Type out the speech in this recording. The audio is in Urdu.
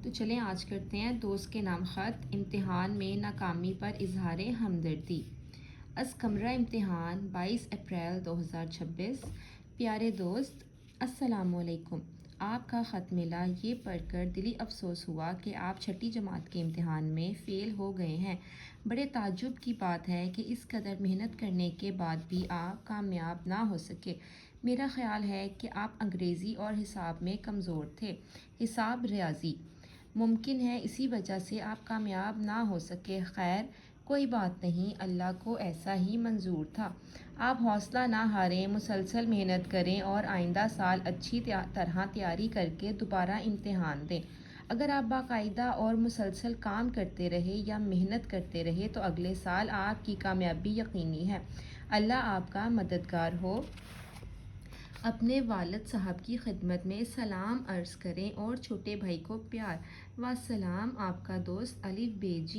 تو چلیں آج کرتے ہیں دوست کے نام خط امتحان میں ناکامی پر اظہار ہمدردی۔ از کمرہ امتحان 22 اپریل 2026۔ پیارے دوست، السلام علیکم۔ آپ کا خط ملا، یہ پڑھ کر دلی افسوس ہوا کہ آپ چھٹی جماعت کے امتحان میں فیل ہو گئے ہیں۔ بڑے تعجب کی بات ہے کہ اس قدر محنت کرنے کے بعد بھی آپ کامیاب نہ ہو سکے۔ میرا خیال ہے کہ آپ انگریزی اور حساب میں کمزور تھے، حساب ریاضی۔ ممکن ہے اسی وجہ سے آپ کامیاب نہ ہو سکے۔ خیر کوئی بات نہیں، اللہ کو ایسا ہی منظور تھا۔ آپ حوصلہ نہ ہاریں، مسلسل محنت کریں اور آئندہ سال اچھی طرح تیاری کر کے دوبارہ امتحان دیں۔ اگر آپ باقاعدہ اور مسلسل کام کرتے رہے یا محنت کرتے رہے تو اگلے سال آپ کی کامیابی یقینی ہے۔ اللہ آپ کا مددگار ہو۔ اپنے والد صاحب کی خدمت میں سلام عرض کریں اور چھوٹے بھائی کو پیار۔ وسلام، آپ کا دوست الف بے ج۔